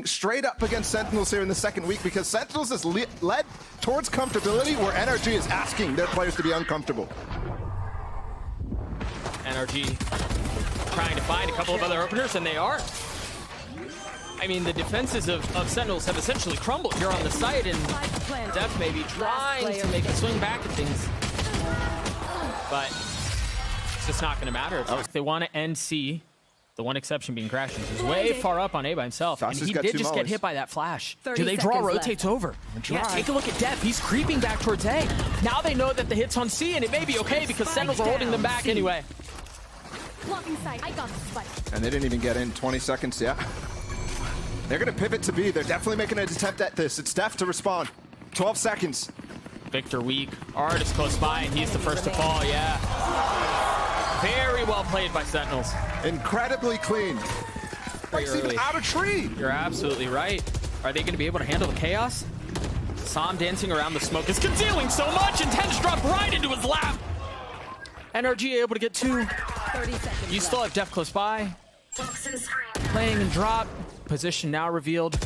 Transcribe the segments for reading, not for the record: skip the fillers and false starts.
straight up against Sentinels here in the second week because Sentinels is led towards comfortability where NRG is asking their players to be uncomfortable. NRG trying to find a couple of other openers, and they are. I mean, the defenses of Sentinels have essentially crumbled here on the site, and dephh may be trying to make a swing back at things. But it's just not going to matter. If they want to end C, the one exception being crashies, is way far up on A by himself. And he did just get hit by that flash. Do they draw rotates over? Yeah, take a look at dephh. He's creeping back towards A. Now they know that the hit's on C, and it may be okay because Sentinels are holding them back anyway. And they didn't even get in 20 seconds, yeah. They're going to pivot to B. They're definitely making an attempt at this. It's dephh to respond. 12 seconds. Victor weak. ardiis close by, and he's the first to fall, yeah. Very well played by Sentinels. Incredibly clean. Breaks even out of tree. You're absolutely right. Are they going to be able to handle the chaos? Sam dancing around the smoke is concealing so much, and TenZ dropped right into his lap. NRG able to get 2. You still have dephh close by. Playing and drop. Position now revealed.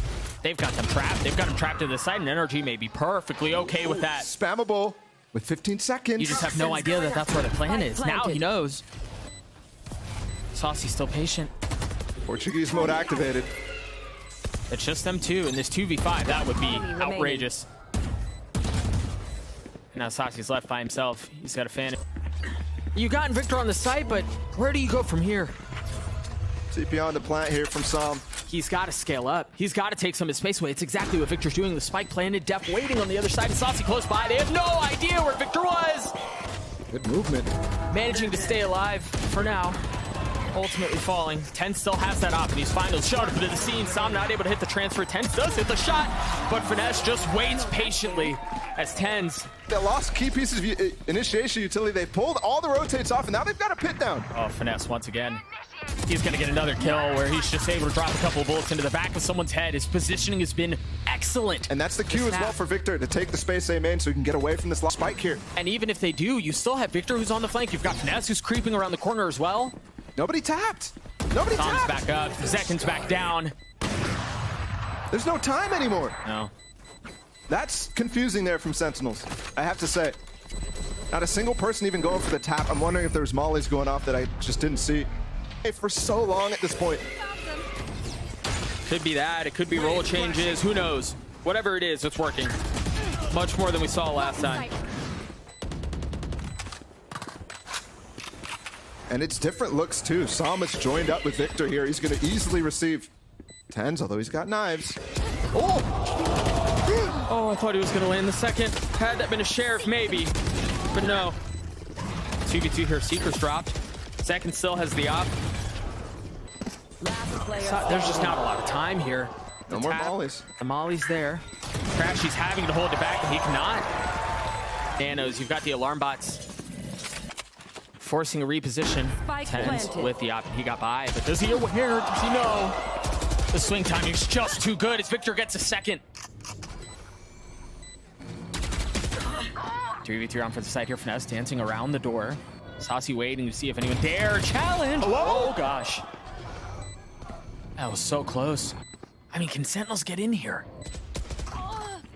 They've got them trapped. They've got them trapped to the side, and NRG may be perfectly okay with that. Spammable with 15 seconds. You just have no idea that that's where the plan is. Now he knows. Sacy's still patient. Portuguese mode activated. It's just them two in this 2v5. That would be outrageous. Now Sacy's left by himself. He's got a fan. You gotten Victor on the site, but where do you go from here? TP on the plant here from Sam. He's got to scale up. He's got to take some of his space away. It's exactly what Victor's doing. The spike planted, dephh waiting on the other side, and Sacy close by. They have no idea where Victor was. Good movement. Managing to stay alive for now. Ultimately falling. TenZ still has that op, and he's finally showed up into the scene. Sam not able to hit the transfer. TenZ does hit the shot, but Finesse just waits patiently as TenZ. They lost key pieces of initiation utility. They pulled all the rotates off, and now they've got a pit down. Oh, Finesse once again. He's going to get another kill where he's just able to drop a couple of bullets into the back of someone's head. His positioning has been excellent. And that's the cue as well for Victor to take the space A main so he can get away from this spike here. And even if they do, you still have Victor who's on the flank. You've got Finesse who's creeping around the corner as well. Nobody tapped. Nobody Tom's tapped. back up. zekken's back down. There's no time anymore. No. That's confusing there from Sentinels, I have to say. Not a single person even going for the tap. I'm wondering if there's mollies going off that I just didn't see. For so long at this point. Could be that. It could be role changes. Who knows? Whatever it is, it's working. Much more than we saw last time. And it's different looks too. Sam has joined up with Victor here. He's going to easily receive TenZ, although he's got knives. Oh! Oh, I thought he was going to land the second. Had that been a sheriff, maybe. But no. 2v2 here. Seeker's dropped. zekken still has the op. There's just not a lot of time here. No more mollies. The molly's there. crashies having to hold it back, and he cannot. Danos, you've got the alarm bots forcing a reposition. TenZ with the op, and he got by. But does he aware? Does he know? The swing timing is just too good as Victor gets a second. 3v3 round for the side here. Finesse dancing around the door. Sacy waiting to see if anyone dare challenge. Hello? Oh gosh. That was so close. I mean, can Sentinels get in here?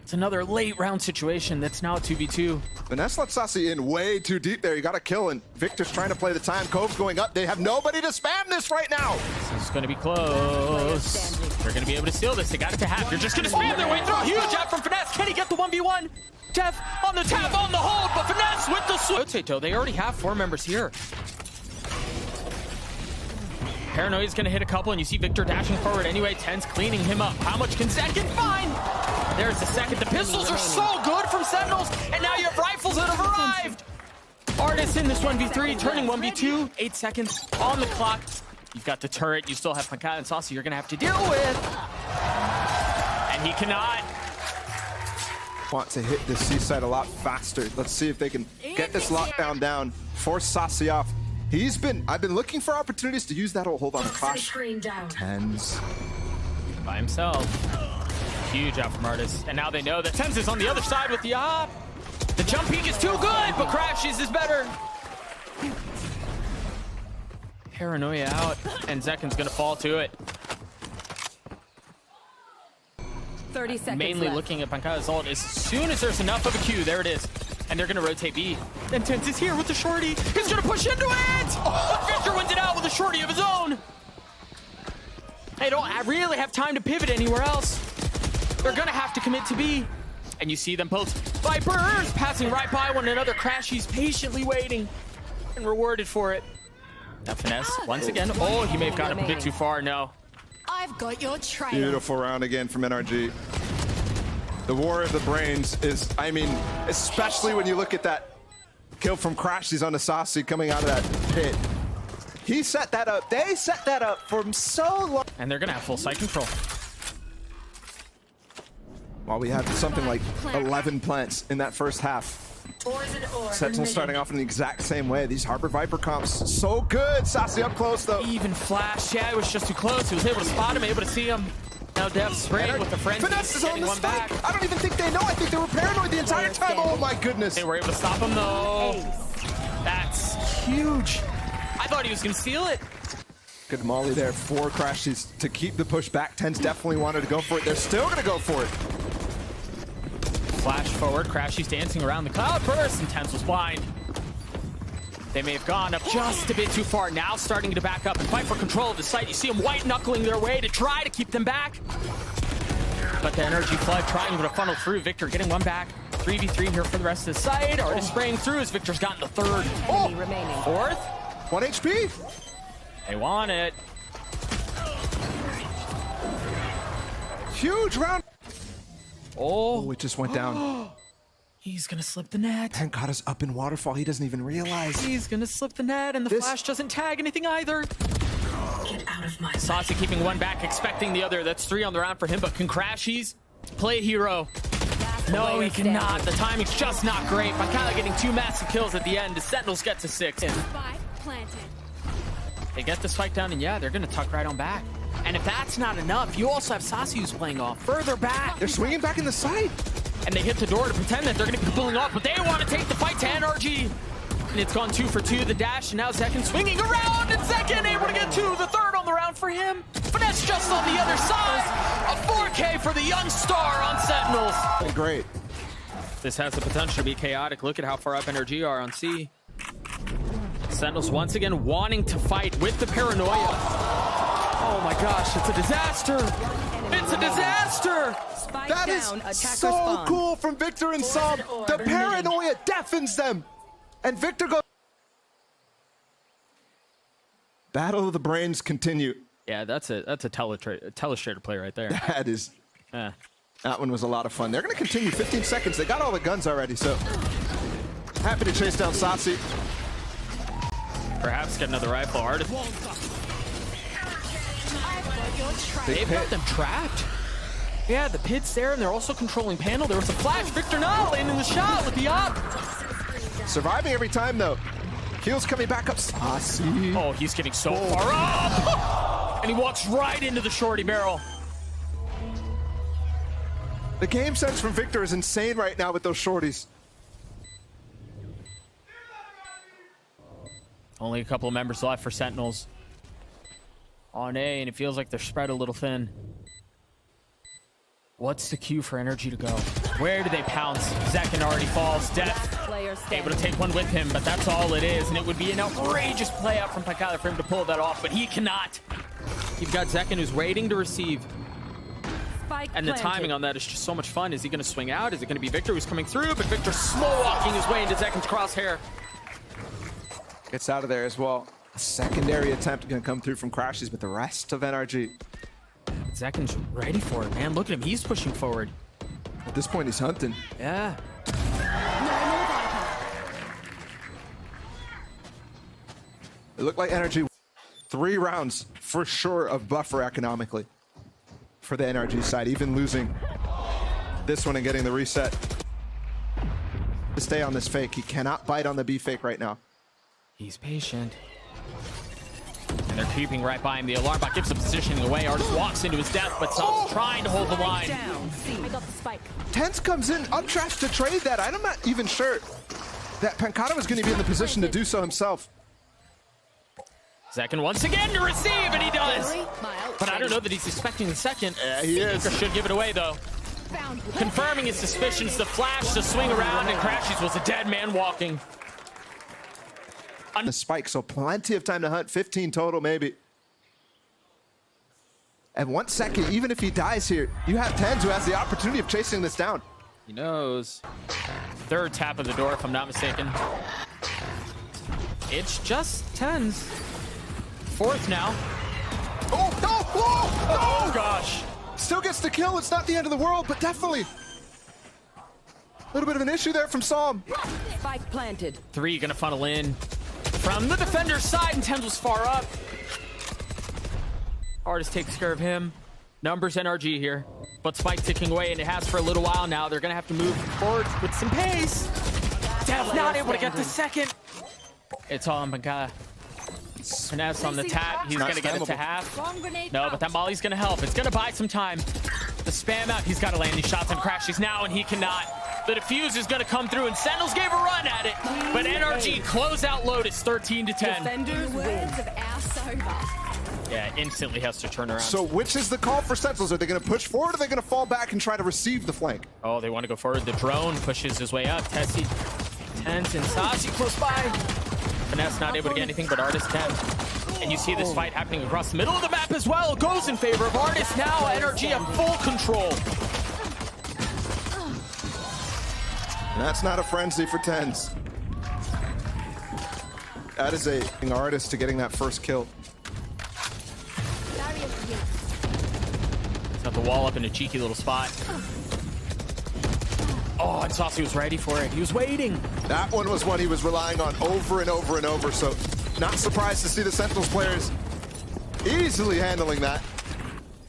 It's another late round situation that's now a 2v2. Finesse let Sacy in way too deep there. He got a kill, and Victor's trying to play the time. Cove's going up. They have nobody to spam this right now. This is going to be close. They're going to be able to steal this. They got it to half. You're just going to spam their way through. Huge out from Finesse. Can he get the 1v1? dephh on the tap, on the hold, but Finesse with the switch. Rotate, they already have 4 members here. Paranoia's gonna hit a couple, and you see Victor dashing forward anyway. TenZ cleaning him up. How much can zekken find? There's the second. The pistols are so good from Sentinels, and now you have rifles that have arrived. ardiis in this 1v3, turning 1v2. 8 seconds on the clock. You've got the turret. You still have pANcada and Sacy you're gonna have to deal with. And he cannot. Want to hit this seaside a lot faster. Let's see if they can get this lockdown down, force Sacy off. I've been looking for opportunities to use that hold on the clash. TenZ by himself. Huge out from ardiis. And now they know that TenZ is on the other side with the op. The jump peek is too good, but crashies is better. Paranoia out, and zekken's gonna fall to it. 30 seconds mainly left. looking at pANcada's ult. As soon as there's enough of a Q, there it is. And they're going to rotate B. And TenZ is here with the shorty. He's going to push into it! But Victor wins it out with a shorty of his own. They don't really have time to pivot anywhere else. They're going to have to commit to B. And you see them both Vipers passing right by one another. crashies patiently waiting and rewarded for it. Now finesse once again. Oh, he may have gone up a bit too far. No. I've got your trail. Beautiful round again from NRG. The war of the brains is, I mean, especially when you look at that kill from crashies on the Sacy coming out of that pit. He set that up. They set that up for so long. And they're going to have full site control. While we had something like 11 plants in that first half. Sentinels starting off in the exact same way. These Harbor Viper comps, so good. Sacy up close, though. Even flash. Yeah, it was just too close. He was able to spot him, able to see him. Now dephh spraying with the frenzy. Finesse is on the one spike. back. I don't even think they know. I think they were paranoid the entire time. Oh, my goodness. They were able to stop him, though. That's huge. I thought he was going to steal it. Good molly there for crashies to keep the push back. TenZ definitely wanted to go for it. They're still going to go for it. Flash forward. crashies dancing around the cloud burst, and TenZ was blind. They may have gone up just a bit too far. Now starting to back up and fight for control of the site. You see them white-knuckling their way to try to keep them back. But the NRG flood trying to funnel through. Victor getting one back. 3v3 here for the rest of the site. Ardiis spraying through as Victor's gotten the third. Fourth. 1 HP. They want it. Huge round. Oh, It just went down. he's going to slip the net. pANcada's up in waterfall. He doesn't even realize. He's going to slip the net, and the flash doesn't tag anything either. Get out of my Sacy keeping one back, expecting the other. That's 3 on the round for him, but can crashies play hero? No, he cannot. The timing's just not great. pANcada getting 2 massive kills at the end. The Sentinels get to 6. They get the spike down, and yeah, they're going to tuck right on back. And if that's not enough, you also have Sacy who's playing off further back. They're swinging back in the side. And they hit the door to pretend that they're going to be pulling off, but they want to take the fight to NRG. And it's gone 2 for 2, the dash, and now zekken swinging around, and zekken able to get 2, the third on the round for him. But that's just on the other side. A 4K for the young star on Sentinels. Great. This has the potential to be chaotic. Look at how far up NRG are on C. Sentinels once again wanting to fight with the paranoia. Oh my gosh, it's a disaster. It's a disaster. That is so cool from Victor and Sam. The paranoia deafens them. And Victor goes. Battle of the brains continue. Yeah, that's a telestrator play right there. That is. That one was a lot of fun. They're going to continue 15 seconds. They got all the guns already, so happy to chase down Sacy. Perhaps get another rifle. Ardiis. They've got them trapped. Yeah, the pit's there, and they're also controlling panel. There was a flash. Victor now landing the shot with the op. Surviving every time, though. Heels coming back up. Sacy. Oh, he's getting so far up. And he walks right into the shorty barrel. The game sense from Victor is insane right now with those shorties. Only a couple of members left for Sentinels on A, and it feels like they're spread a little thin. What's the cue for NRG to go? Where do they pounce? zekken already falls. dephh able to take one with him, but that's all it is, and it would be an outrageous play out from pANcada for him to pull that off, but he cannot. You've got zekken who's waiting to receive. And the timing on that is just so much fun. Is he going to swing out? Is it going to be Victor who's coming through? But Victor slow walking his way into zekken's crosshair. Gets out of there as well. A secondary attempt going to come through from crashies, but the rest of NRG. zekken's ready for it, man. Look at him. He's pushing forward. At this point, he's hunting. Yeah. It looked like NRG 3 rounds for sure of buffer economically for the NRG side, even losing this one and getting the reset. To stay on this fake. He cannot bite on the B fake right now. He's patient. And they're creeping right by him. The alarm bot gives the positioning away. Ardiis walks into his death, but Sam's trying to hold the line. I got the spike. TenZ comes in untrapped to trade that. I'm not even sure that pANcada was going to be in the position to do so himself. zekken once again to receive, and he does. But I don't know that he's expecting the second. Yeah, he is. Should give it away, though. confirming his suspicions. The flash to swing around, and crashies was a dead man walking. The spike, so plenty of time to hunt. 15 total, maybe. And 1 second, even if he dies here, you have TenZ who has the opportunity of chasing this down. He knows. Third tap of the door, if I'm not mistaken. It's just TenZ. Fourth now. Oh, no! Whoa! No! Oh, gosh. Still gets the kill. It's not the end of the world, but definitely a little bit of an issue there from Psalm. Spike planted. 3 gonna funnel in from the defender's side, and TenZ was far up. ardiis takes care of him. Numbers NRG here, but spike ticking away, and it has for a little while now. They're gonna have to move forward with some pace. dephh not able to get the second. It's all on pANcada. Finesse on the tap. He's gonna get it to half. No, but that molly's gonna help. It's gonna buy some time. The spam out. He's gotta land these shots on crashies now, and he cannot. The defuse is gonna come through, and Sentinels gave a run at it. But NRG close out Lotus 13-10. Defenders words of our sober. Yeah, instantly has to turn around. So which is the call for Sentinels? Are they going to push forward, or are they going to fall back and try to receive the flank? Oh, they want to go forward. The drone pushes his way up. TenZ and Sacy close by. Finesse not able to get anything, but ardiis can. And you see this fight happening across the middle of the map as well. It goes in favor of ardiis. Now NRG have full control. And that's not a frenzy for TenZ. That is a ardiis to getting that first kill. Got the wall up in a cheeky little spot. Oh, and Sacy was ready for it. He was waiting. That one was one he was relying on over and over and over, so not surprised to see the Sentinels players easily handling that.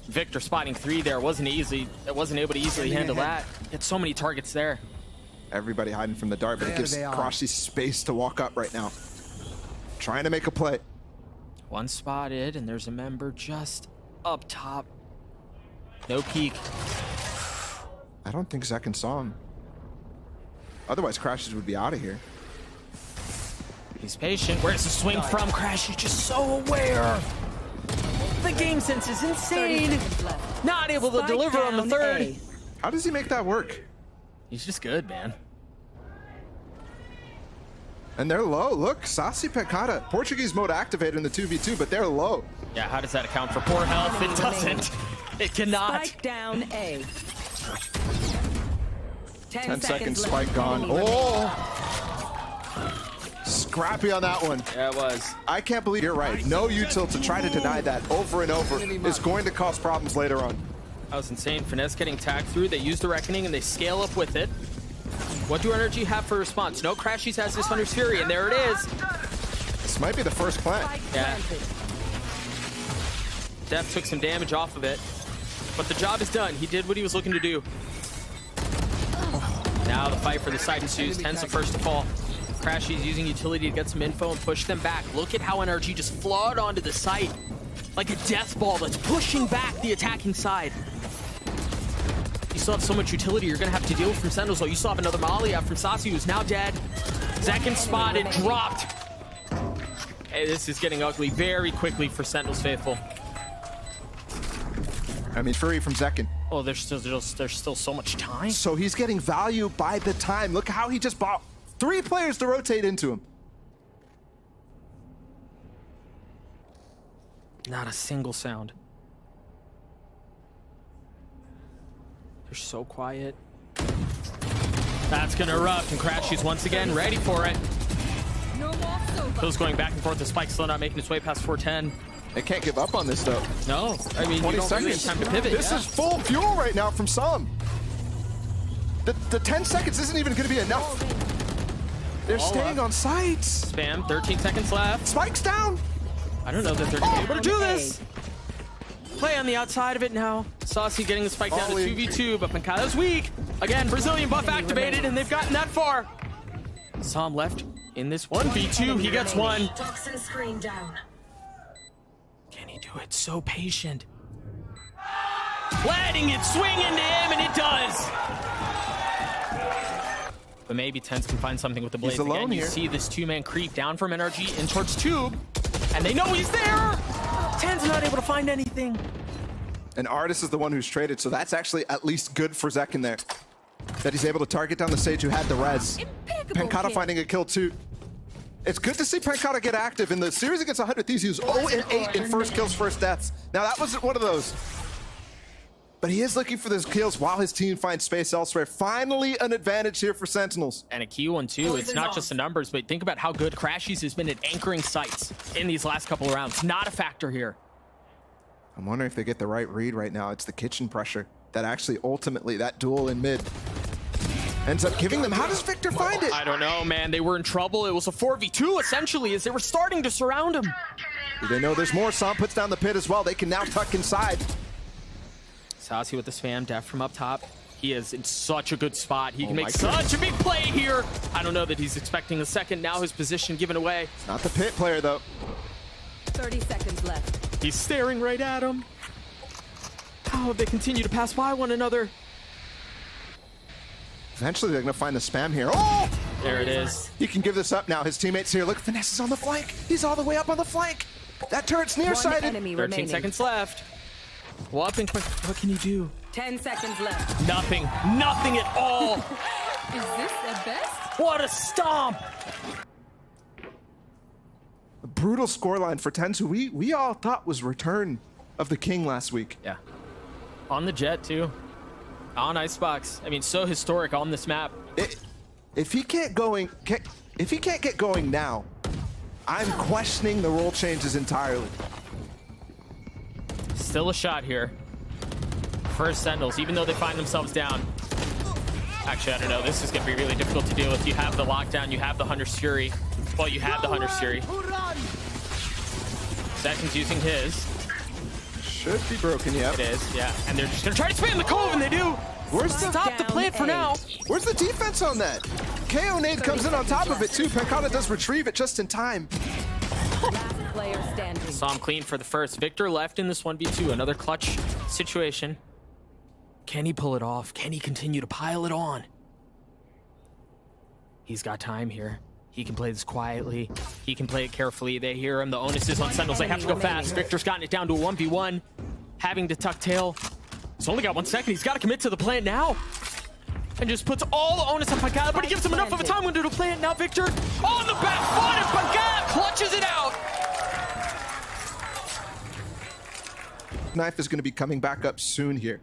Victor spotting 3 there. Wasn't able to easily handle that. Had so many targets there. Everybody hiding from the dart, but it gives crashies space to walk up right now. Trying to make a play. One spotted, and there's a member just up top. No peek. I don't think zekken saw him. Otherwise, crashies would be out of here. He's patient. Where's the swing from? crashies just so aware. The game sense is insane. Not able to deliver on the third. How does he make that work? He's just good, man. And they're low. Look, Sacy pANcada. Portuguese mode activated in the 2v2, but they're low. Yeah, how does that account for poor health? It doesn't. It cannot. Spike down A. 10 seconds, spike gone. Oh! Scrappy on that one. Yeah, it was. I can't believe you're right. No util to try to deny that over and over is going to cause problems later on. That was insane. Finesse getting tagged through. They use the Reckoning, and they scale up with it. What do NRG have for response? No, crashies has this Hunter's Fury, and there it is. This might be the first plant. Yeah. dephh took some damage off of it, but the job is done. He did what he was looking to do. Now the fight for the side ensues. TenZ the first to fall. crashies using utility to get some info and push them back. Look at how NRG just flawed onto the site like a death ball that's pushing back the attacking side. You still have so much utility you're gonna have to deal with from Sentinels, though. You still have another molly out from Sacy, who's now dead. zekken spotted, dropped. Hey, this is getting ugly very quickly for Sentinels faithful. I mean, Fury from zekken. Oh, there's still so much time. So he's getting value by the time. Look how he just bought 3 players to rotate into him. Not a single sound. They're so quiet. That's gonna erupt, and crashies once again ready for it. Those going back and forth. The spike still not making its way past 410. They can't give up on this though. No, I mean, 20 you don't really have seconds. time to pivot. This is full fuel right now from some. The 10 seconds isn't even going to be enough. They're staying on sites. Spam, 13 seconds left. Spike's down. I don't know that they're gonna be able to do this. Play on the outside of it now. Sacy getting the spike down to 2v2, but pANcada's weak. Again, Brazilian buff activated, and they've gotten that far. Sam left in this 1v2. He gets one. Toxin screen down. Can he do it? So patient. Letting it swing into him, and it does. But maybe TenZ can find something with the blades again. You see this 2-man creep down from NRG in towards Tube, and they know he's there. TenZ not able to find anything. And ardiis is the one who's traded, so that's actually at least good for zekken there. That he's able to target down the Sage who had the res. pANcada finding a kill too. It's good to see pANcada get active. In the series against 100 Thieves, he was 0-8 in first kills, first deaths. Now that wasn't one of those. But he is looking for those kills while his team finds space elsewhere. Finally an advantage here for Sentinels. And a key one too. It's not just the numbers, but think about how good crashies has been at anchoring sites in these last couple of rounds. Not a factor here. I'm wondering if they get the right read right now. It's the kitchen pressure that actually ultimately, that duel in mid, ends up giving them. How does Victor find it? I don't know, man. They were in trouble. It was a 4v2 essentially as they were starting to surround him. Do they know there's more? Sam puts down the pit as well. They can now tuck inside. Sacy with the spam, dephh from up top. He is in such a good spot. He can make such a big play here. I don't know that he's expecting a second. Now his position given away. Not the pit player though. 30 seconds left. He's staring right at him. How they continue to pass by one another. Eventually they're gonna find the spam here. Oh! There it is. He can give this up now. His teammates here. Look, Finesse is on the flank. He's all the way up on the flank. That turret's nearsighted. 13 seconds left. Well, up and quick. What can you do? 10 seconds left. Nothing. Nothing at all. Is this the best? What a stomp. A brutal scoreline for TenZ, who we all thought was return of the king last week. Yeah. On the jet, too. On Icebox. I mean, so historic on this map. If he can't get going now, I'm questioning the role changes entirely. Still a shot here. First Sentinels, even though they find themselves down. Actually, I don't know. This is going to be really difficult to deal with. You have the lockdown. You have the Hunter's Fury. Well, you have the Hunter's Fury. Zekken's using his. Should be broken, yeah. It is, yeah. And they're just going to try to spam the cove, and they do. Where's the Stop the plant for now. Where's the defense on that? KO nade comes in on top of it too. pANcada does retrieve it just in time. Last player standing. Saw him clean for the first. Victor left in this 1v2. Another clutch situation. Can he pull it off? Can he continue to pile it on? He's got time here. He can play this quietly. He can play it carefully. They hear him. The onus is on Sentinels. They have to go fast. Victor's gotten it down to a 1v1. Having to tuck tail. He's only got 1 second. He's got to commit to the plant now. And just puts all the onus on pANcada, but he gives him enough of a time window to plant. Now Victor on the back foot, and pANcada clutches it out. Knife is going to be coming back up soon here.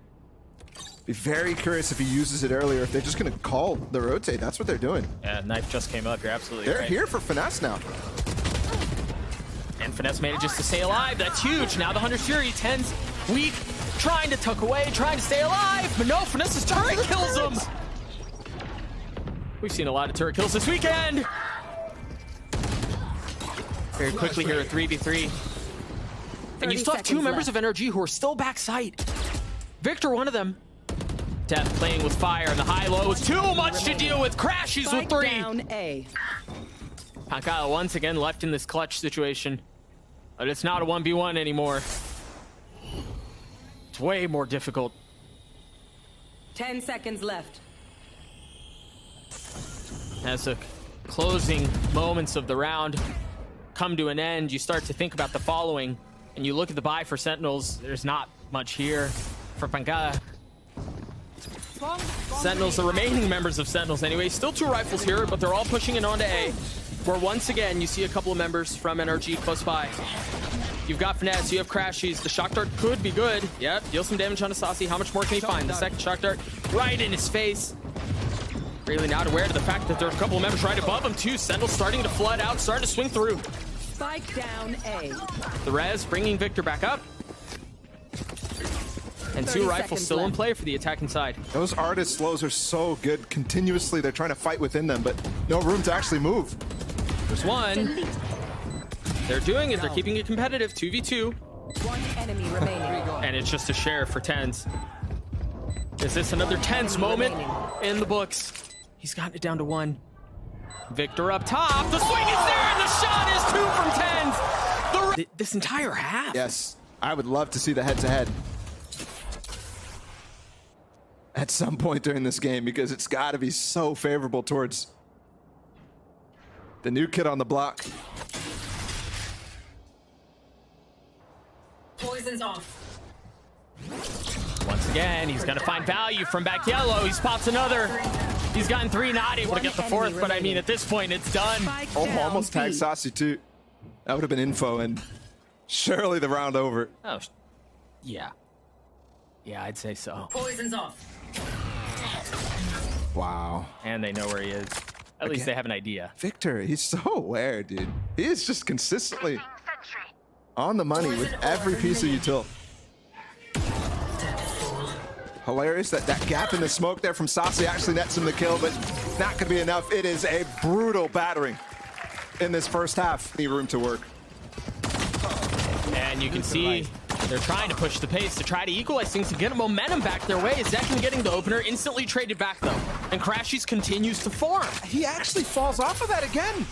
Be very curious if he uses it earlier, if they're just going to call the rotate. That's what they're doing. Yeah, Knife just came up. You're absolutely right. They're here for Finesse now. And Finesse manages to stay alive. That's huge. Now the Hunter's Fury, TenZ weak, trying to tuck away, trying to stay alive. But no, Finesse's turret kills him. We've seen a lot of turret kills this weekend. Very quickly here at 3v3. And you still have 2 members of NRG who are still backside. Victor, one of them. dephh playing with fire, and the high-low is too much to deal with. crashies with 3. Down A. pANcada once again left in this clutch situation. But it's not a 1v1 anymore. It's way more difficult. 10 seconds left. As the closing moments of the round come to an end, you start to think about the following, and you look at the buy for Sentinels. There's not much here for pANcada. Sentinels, the remaining members of Sentinels anyway, still 2 rifles here, but they're all pushing it onto A, where once again you see a couple of members from NRG close by. You've got Finesse, you have crashies. The shock dart could be good. Yep, deal some damage onto Sacy. How much more can he find? The second shock dart right in his face. Really not aware of the fact that there's a couple of members right above him too. Sentinels starting to flood out, starting to swing through. Spike down A. The res bringing Victor back up. And 2 rifles still in play for the attacking side. Those ardiis slows are so good. Continuously, they're trying to fight within them, but no room to actually move. There's one. They're doing it. They're keeping it competitive. 2v2. 1 enemy remaining. And it's just a share for TenZ. Is this another TenZ moment in the books? He's gotten it down to 1. Victor up top. The swing is there, and the shot is 2 from TenZ. This entire half. Yes, I would love to see the head-to-head at some point during this game, because it's got to be so favorable towards the new kid on the block. Poison's off. Once again, he's going to find value from back yellow. He spots another. He's gotten 3, not able to get the 4th, but I mean, at this point, it's done. Oh, almost tagged Sacy too. That would have been info, and surely the round over. Oh, yeah. Yeah, I'd say so. Poison's off. Wow. And they know where he is. At least they have an idea. Victor, he's so aware, dude. He is just consistently on the money with every piece of util. Hilarious that that gap in the smoke there from Sacy actually nets him the kill, but not going to be enough. It is a brutal battering in this first half. Need room to work. And you can see they're trying to push the pace to try to equalize things to get a momentum back their way. Zekken getting the opener, instantly traded back though. And crashies continues to form. He actually falls off of that again.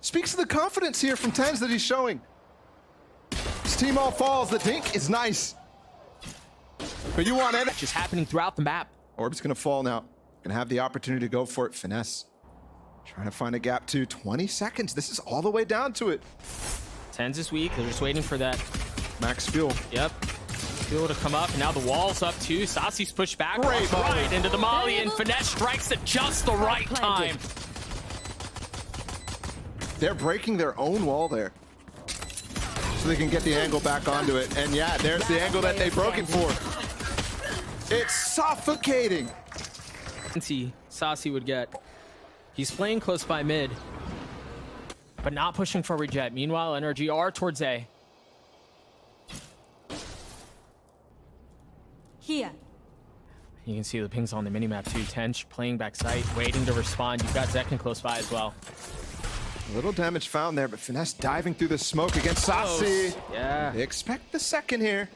Speaks to the confidence here from TenZ that he's showing. His team all falls. The dink is nice. But you want it. Just happening throughout the map. Orb's gonna fall now. Gonna have the opportunity to go for it. Finesse. Trying to find a gap too. 20 seconds. This is all the way down to it. TenZ is weak. They're just waiting for that. Max fuel. Yep. Fuel to come up. And now the wall's up too. Sacy's pushed back. Great Right into the molly. And Finesse strikes at just the right time. They're breaking their own wall there. So they can get the angle back onto it. And yeah, there's the angle that they broke it for. It's suffocating. See, Sacy would get. He's playing close by mid, but not pushing forward yet. Meanwhile, NRG are towards A. Here. You can see the pings on the minimap too. TenZ playing back site, waiting to respond. You've got Zekken close by as well. Little damage found there, but Finesse diving through the smoke against Sacy. Yeah. They expect the second here.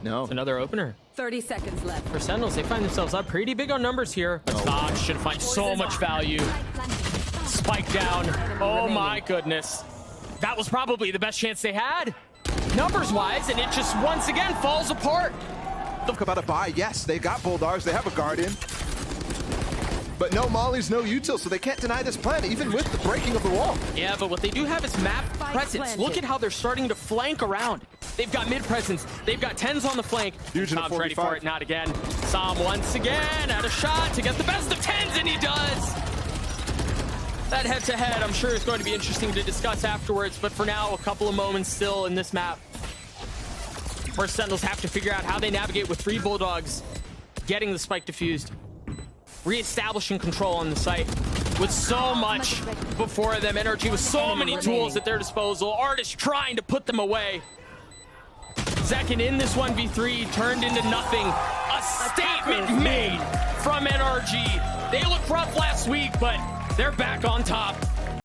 No. It's another opener. 30 seconds left. For Sentinels, they find themselves up pretty big on numbers here. But Dodge should find so much value. Spike down. Oh my goodness. That was probably the best chance they had, numbers-wise, and it just once again falls apart. Talk about a buy. Yes, they got Bulldars. They have a Guardian. But no mollies, no util, so they can't deny this plan, even with the breaking of the wall. Yeah, but what they do have is map presence. Look at how they're starting to flank around. They've got mid presence. They've got TenZ on the flank. Huge Tom's ready for it. Not again. Sam once again out of shot to get the best of TenZ, and he does. That head-to-head, I'm sure, is going to be interesting to discuss afterwards. But for now, a couple of moments still in this map. First, Sentinels have to figure out how they navigate with 3 Bulldogs, getting the spike diffused, re-establishing control on the site with so much before them. NRG with so many tools at their disposal. ardiis trying to put them away. Zekken in this 1v3 turned into nothing. A statement made from NRG. They looked rough last week, but they're back on top.